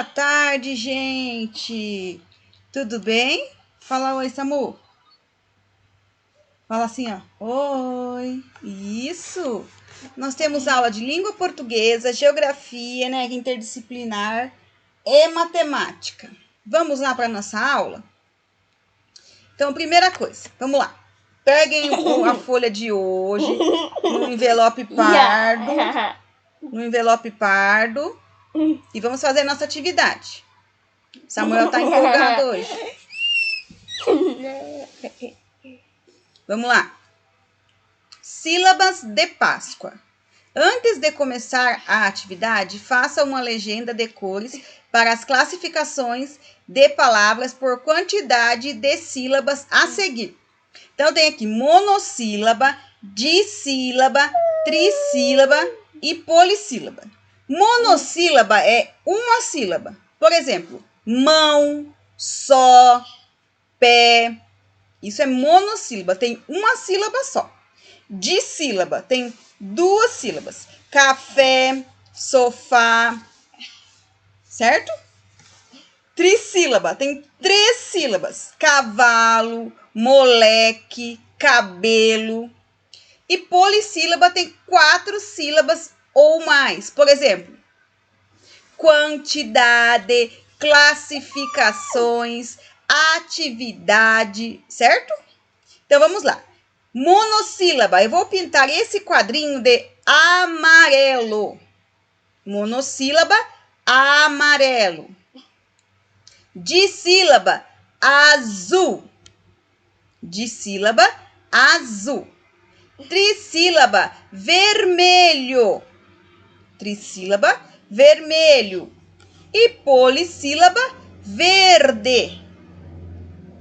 Boa tarde, gente. Tudo bem? Fala oi, Samu. Fala assim, ó. Oi. Isso. Nós temos aula de língua portuguesa, geografia, né, interdisciplinar e matemática. Vamos lá para nossa aula? Então, primeira coisa, vamos lá. Peguem a folha de hoje no envelope pardo, e vamos fazer nossa atividade. Samuel tá empolgado hoje. Vamos lá. Sílabas de Páscoa. Antes de começar a atividade, faça uma legenda de cores para as classificações de palavras por quantidade de sílabas a seguir. Então, tem aqui monossílaba, dissílaba, trissílaba e polissílaba. Monossílaba é uma sílaba. Por exemplo, mão, só, pé. Isso é monossílaba, tem uma sílaba só. Dissílaba tem duas sílabas. Café, sofá, certo? Trissílaba tem 3 sílabas. Cavalo, moleque, cabelo. E polissílaba tem 4 sílabas ou mais. Por exemplo, quantidade, classificações, atividade, certo? Então, vamos lá. Monossílaba, eu vou pintar esse quadrinho de amarelo. Monossílaba, amarelo. Dissílaba, azul. Dissílaba, azul. Trissílaba, vermelho. Trissílaba, vermelho. E polissílaba, verde.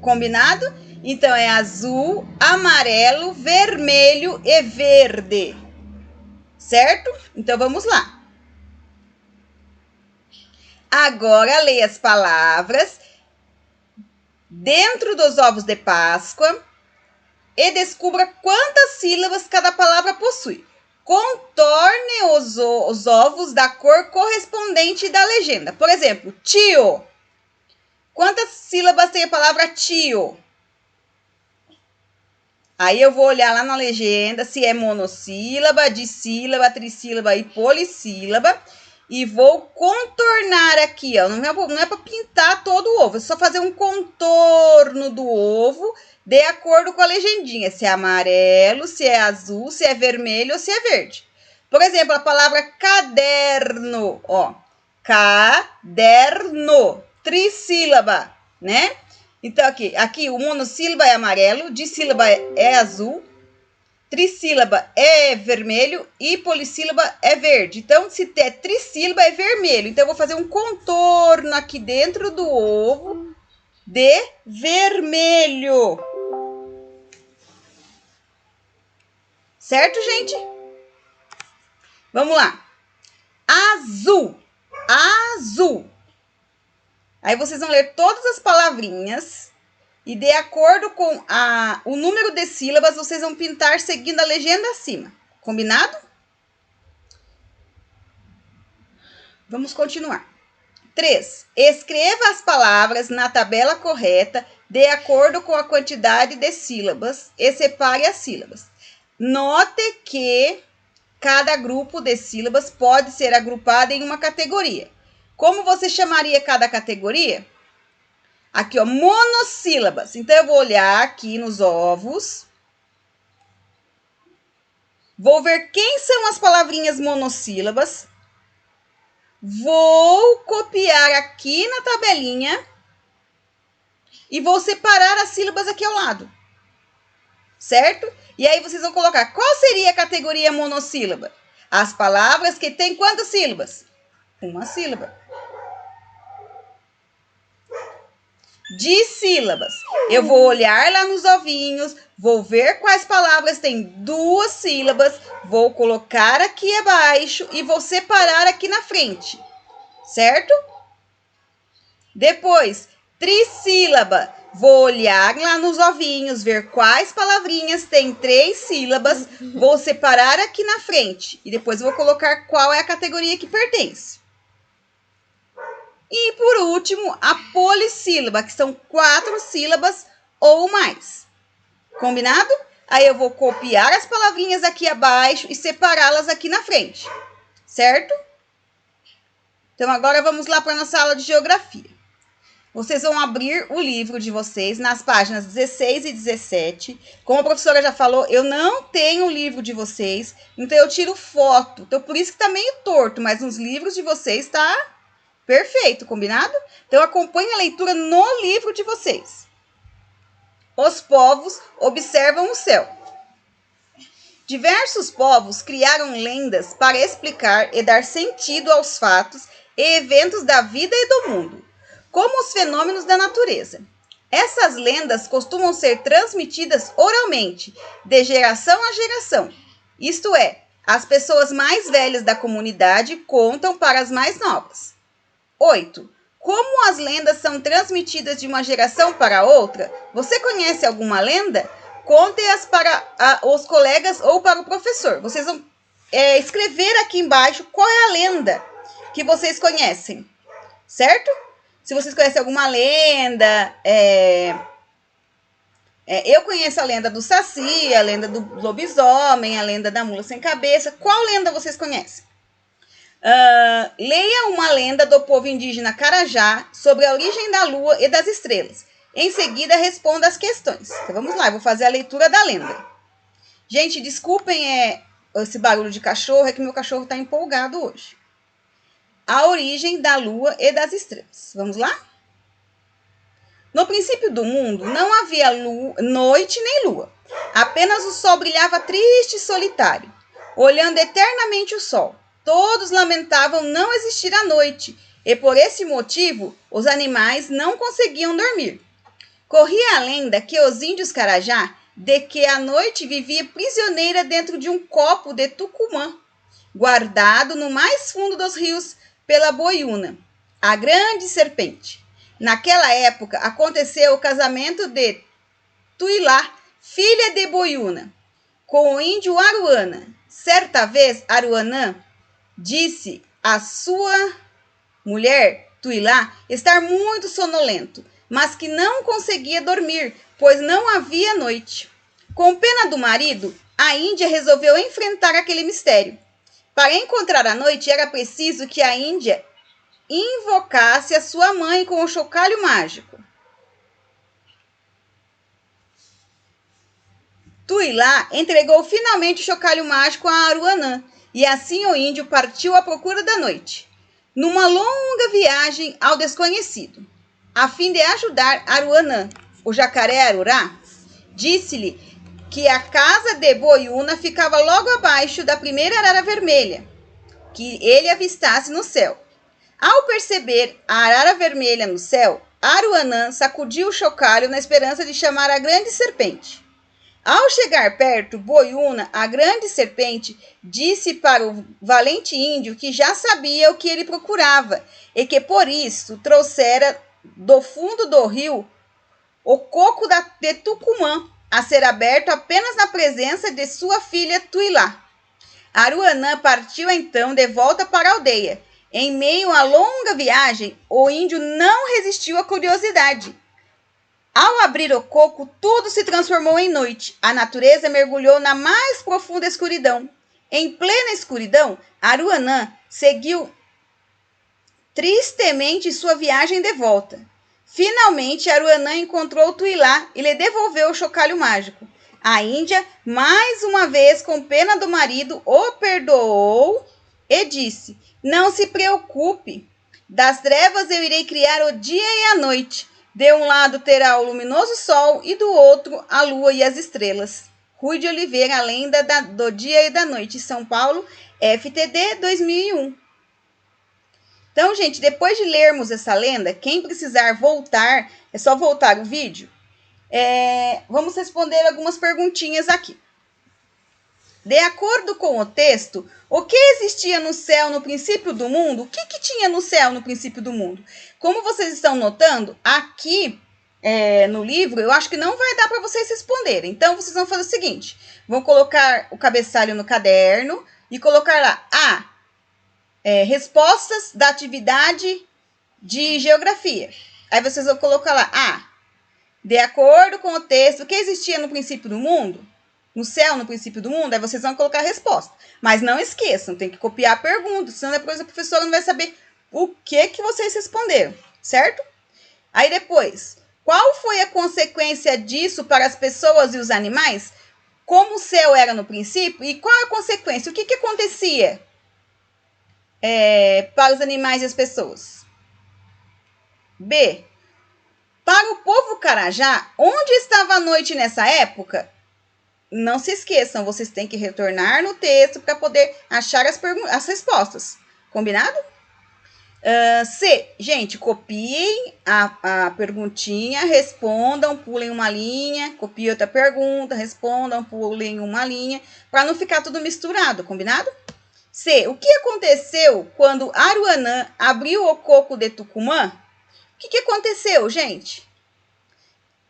Combinado? Então, é azul, amarelo, vermelho e verde. Certo? Então, vamos lá. Agora, leia as palavras dentro dos ovos de Páscoa e descubra quantas sílabas cada palavra possui. Contorne os ovos da cor correspondente da legenda. Por exemplo, tio. Quantas sílabas tem a palavra tio? Aí eu vou olhar lá na legenda se é monossílaba, dissílaba, trissílaba e polissílaba. E vou contornar aqui, ó. Não é para pintar todo o ovo, é só fazer um contorno do ovo de acordo com a legendinha. Se é amarelo, se é azul, se é vermelho ou se é verde. Por exemplo, a palavra caderno, ó. Caderno, trissílaba, né? Então, aqui o monossílaba é amarelo, dissílaba é azul, trissílaba é vermelho e polissílaba é verde. Então, se é trissílaba é vermelho. Então, eu vou fazer um contorno aqui dentro do ovo de vermelho. Certo, gente? Vamos lá. Azul. Azul. Aí vocês vão ler todas as palavrinhas e de acordo com o número de sílabas, vocês vão pintar seguindo a legenda acima. Combinado? Vamos continuar. 3. Escreva as palavras na tabela correta de acordo com a quantidade de sílabas e separe as sílabas. Note que cada grupo de sílabas pode ser agrupado em uma categoria. Como você chamaria cada categoria? Aqui, ó, monossílabas. Então, eu vou olhar aqui nos ovos. Vou ver quem são as palavrinhas monossílabas. Vou copiar aqui na tabelinha. E vou separar as sílabas aqui ao lado. Certo? E aí, vocês vão colocar. Qual seria a categoria monossílaba? As palavras que têm quantas sílabas? Uma sílaba. Dissílabas. Eu vou olhar lá nos ovinhos, vou ver quais palavras têm 2 sílabas, vou colocar aqui abaixo e vou separar aqui na frente, certo? Depois, trissílaba. Vou olhar lá nos ovinhos, ver quais palavrinhas têm 3 sílabas, vou separar aqui na frente e depois vou colocar qual é a categoria que pertence. E, por último, a polissílaba, que são 4 sílabas ou mais. Combinado? Aí eu vou copiar as palavrinhas aqui abaixo e separá-las aqui na frente. Certo? Então, agora vamos lá para a nossa aula de geografia. Vocês vão abrir o livro de vocês nas páginas 16 e 17. Como a professora já falou, eu não tenho o livro de vocês, então eu tiro foto. Então, por isso que tá meio torto, mas nos livros de vocês tá perfeito, combinado? Então, acompanhe a leitura no livro de vocês. Os povos observam o céu. Diversos povos criaram lendas para explicar e dar sentido aos fatos e eventos da vida e do mundo, como os fenômenos da natureza. Essas lendas costumam ser transmitidas oralmente, de geração a geração. Isto é, as pessoas mais velhas da comunidade contam para as mais novas. 8. Como as lendas são transmitidas de uma geração para outra, você conhece alguma lenda? Conte-as para os colegas ou para o professor. Vocês vão escrever aqui embaixo qual é a lenda que vocês conhecem, certo? Se vocês conhecem alguma lenda, eu conheço a lenda do Saci, a lenda do lobisomem, a lenda da mula sem cabeça. Qual lenda vocês conhecem? Leia uma lenda do povo indígena Carajá sobre a origem da lua e das estrelas. Em seguida, responda as questões. Então, vamos lá, eu vou fazer a leitura da lenda. Gente, desculpem esse barulho de cachorro, é que meu cachorro está empolgado hoje. A origem da lua e das estrelas. Vamos lá? No princípio do mundo, não havia noite nem lua. Apenas o sol brilhava triste e solitário, olhando eternamente o sol. Todos lamentavam não existir a noite, e por esse motivo, os animais não conseguiam dormir. Corria a lenda que os índios Carajá, de que a noite vivia prisioneira dentro de um copo de tucumã, guardado no mais fundo dos rios pela boiúna, a grande serpente. Naquela época, aconteceu o casamento de Tuilá, filha de Boiúna, com o índio Aruana. Certa vez, Aruanã disse à sua mulher, Tuilá, estar muito sonolento, mas que não conseguia dormir, pois não havia noite. Com pena do marido, a Índia resolveu enfrentar aquele mistério. Para encontrar a noite, era preciso que a Índia invocasse a sua mãe com o chocalho mágico. Tuilá entregou finalmente o chocalho mágico a Aruanã, e assim o índio partiu à procura da noite, numa longa viagem ao desconhecido. A fim de ajudar Aruanã, o jacaré Arurá disse-lhe que a casa de Boiúna ficava logo abaixo da primeira arara vermelha que ele avistasse no céu. Ao perceber a arara vermelha no céu, Aruanã sacudiu o chocalho na esperança de chamar a grande serpente. Ao chegar perto, Boiúna, a grande serpente, disse para o valente índio que já sabia o que ele procurava e que por isso trouxera do fundo do rio o coco de Tucumã, a ser aberto apenas na presença de sua filha Tuilá. Aruanã partiu então de volta para a aldeia. Em meio à longa viagem, o índio não resistiu à curiosidade. Ao abrir o coco, tudo se transformou em noite. A natureza mergulhou na mais profunda escuridão. Em plena escuridão, Aruanã seguiu tristemente sua viagem de volta. Finalmente, Aruanã encontrou Tuilá e lhe devolveu o chocalho mágico. A Índia, mais uma vez com pena do marido, o perdoou e disse: não se preocupe, das trevas eu irei criar o dia e a noite. De um lado terá o luminoso sol e do outro a lua e as estrelas. Rui de Oliveira, a lenda do dia e da noite, São Paulo, FTD 2001. Então, gente, depois de lermos essa lenda, quem precisar voltar, é só voltar o vídeo. Vamos responder algumas perguntinhas aqui. De acordo com o texto, o que existia no céu no princípio do mundo? O que tinha no céu no princípio do mundo? Como vocês estão notando, aqui no livro, eu acho que não vai dar para vocês responderem. Então, vocês vão fazer o seguinte. Vão colocar o cabeçalho no caderno e colocar lá respostas da atividade de geografia. Aí vocês vão colocar lá, de acordo com o texto que existia no princípio do mundo, no céu, no princípio do mundo, aí vocês vão colocar a resposta. Mas não esqueçam, tem que copiar a pergunta, senão depois a professora não vai saber o que vocês responderam, certo? Aí depois, qual foi a consequência disso para as pessoas e os animais? Como o céu era no princípio, e qual a consequência? O que acontecia para os animais e as pessoas? B. Para o povo Carajá, onde estava a noite nessa época? Não se esqueçam, vocês têm que retornar no texto para poder achar as respostas. Combinado? C. Gente, copiem a perguntinha, respondam, pulem uma linha, copiem outra pergunta, respondam, pulem uma linha, para não ficar tudo misturado, combinado? C. O que aconteceu quando Aruanã abriu o coco de Tucumã? O que aconteceu, gente?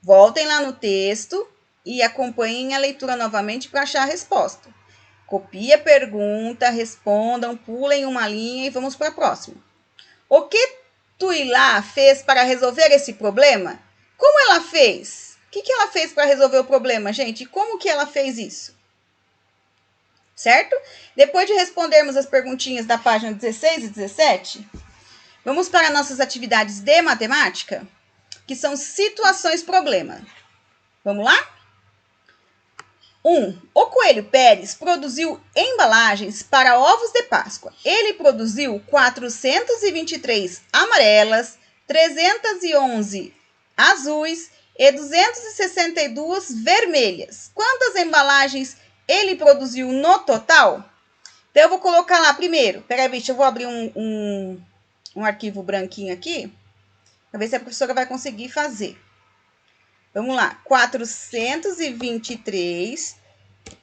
Voltem lá no texto e acompanhem a leitura novamente para achar a resposta. Copie a pergunta, respondam, pulem uma linha e vamos para a próxima. O que Tuilá fez para resolver esse problema? Como ela fez? O que ela fez para resolver o problema, gente? E como que ela fez isso? Certo? Depois de respondermos as perguntinhas da página 16 e 17, vamos para nossas atividades de matemática, que são situações-problema. Vamos lá? 1. O Coelho Pérez produziu embalagens para ovos de Páscoa. Ele produziu 423 amarelas, 311 azuis e 262 vermelhas. Quantas embalagens ele produziu no total? Então, eu vou colocar lá primeiro. Peraí, bicho, eu vou abrir um arquivo branquinho aqui, para ver se a professora vai conseguir fazer. Vamos lá, 423.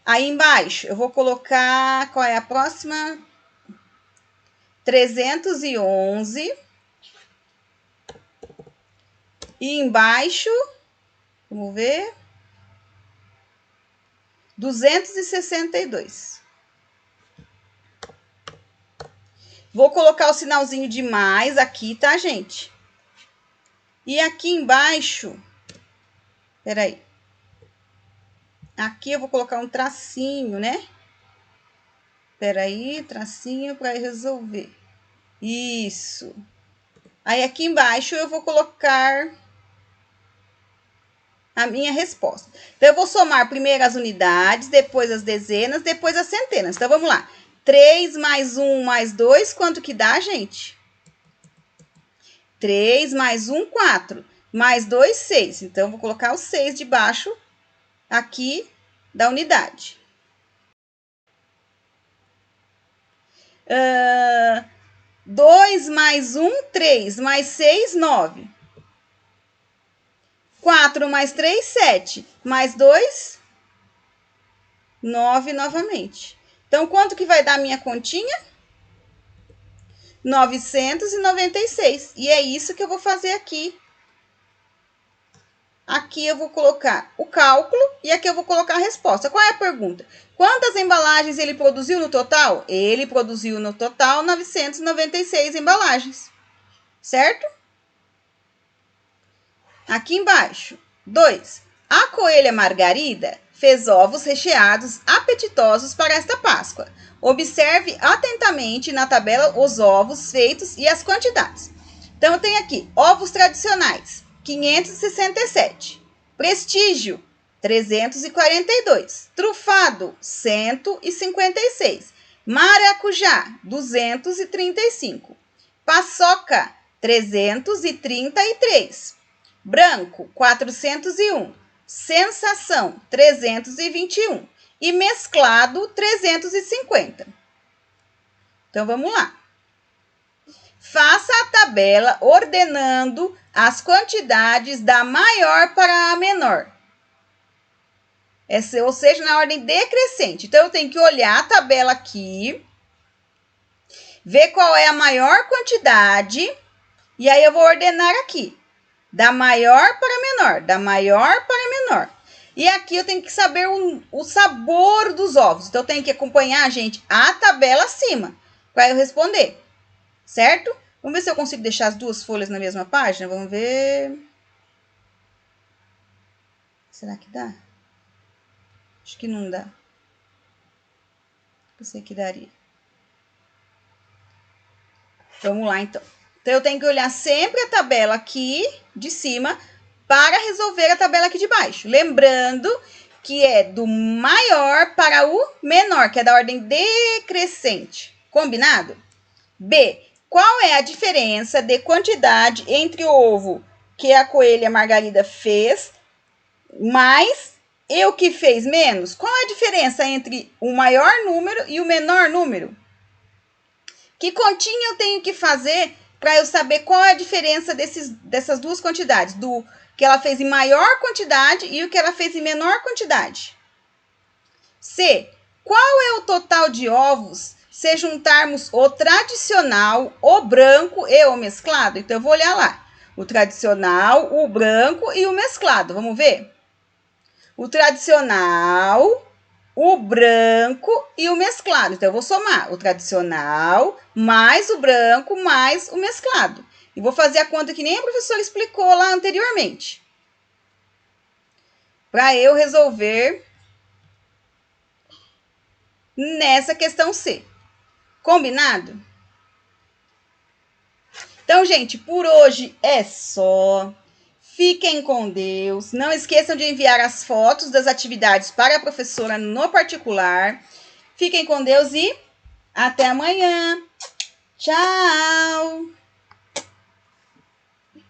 Aí embaixo, eu vou colocar, qual é a próxima? 311. E embaixo, vamos ver, 262. Vou colocar o sinalzinho de mais aqui, tá, gente? E aqui embaixo, peraí. Aqui eu vou colocar um tracinho, né? Peraí, tracinho para resolver. Isso. Aí aqui embaixo eu vou colocar a minha resposta. Então, eu vou somar primeiro as unidades, depois as dezenas, depois as centenas. Então, vamos lá. 3 mais 1 mais 2, quanto que dá, gente? 3 mais 1, 4. Mais 2, 6. Então, eu vou colocar o 6 debaixo aqui da unidade. 2 mais 1, 3. Mais 6, 9. 4 mais 3, 7. Mais 2, 9 novamente. Então, quanto que vai dar a minha continha? 996. E é isso que eu vou fazer aqui. Aqui eu vou colocar o cálculo e aqui eu vou colocar a resposta. Qual é a pergunta? Quantas embalagens ele produziu no total? Ele produziu no total 996 embalagens. Certo? Aqui embaixo. 2. A coelha Margarida fez ovos recheados apetitosos para esta Páscoa. Observe atentamente na tabela os ovos feitos e as quantidades. Então, eu tenho aqui ovos tradicionais, 567. Prestígio, 342. Trufado, 156. Maracujá, 235. Paçoca, 333. Branco, 401. Sensação, 321. E mesclado, 350. Então, vamos lá. Faça a tabela ordenando as quantidades da maior para a menor. Ou seja, na ordem decrescente. Então, eu tenho que olhar a tabela aqui, ver qual é a maior quantidade, e aí eu vou ordenar aqui. Da maior para menor, da maior para menor. E aqui eu tenho que saber o sabor dos ovos. Então, eu tenho que acompanhar, gente, a tabela acima, para eu responder. Certo? Vamos ver se eu consigo deixar as duas folhas na mesma página. Vamos ver. Será que dá? Acho que não dá. Pensei que daria. Vamos lá, então. Então, eu tenho que olhar sempre a tabela aqui de cima para resolver a tabela aqui de baixo. Lembrando que é do maior para o menor, que é da ordem decrescente. Combinado? B. Qual é a diferença de quantidade entre o ovo que a coelha Margarida fez mais e o que fez menos? Qual é a diferença entre o maior número e o menor número? Que continha eu tenho que fazer para eu saber qual é a diferença dessas duas quantidades? Do que ela fez em maior quantidade e o que ela fez em menor quantidade. C. Qual é o total de ovos se juntarmos o tradicional, o branco e o mesclado? Então, eu vou olhar lá. O tradicional, o branco e o mesclado. Vamos ver? O tradicional, o branco e o mesclado. Então, eu vou somar o tradicional mais o branco mais o mesclado. E vou fazer a conta que nem a professora explicou lá anteriormente. Para eu resolver nessa questão C. Combinado? Então, gente, por hoje é só. Fiquem com Deus. Não esqueçam de enviar as fotos das atividades para a professora no particular. Fiquem com Deus e até amanhã. Tchau!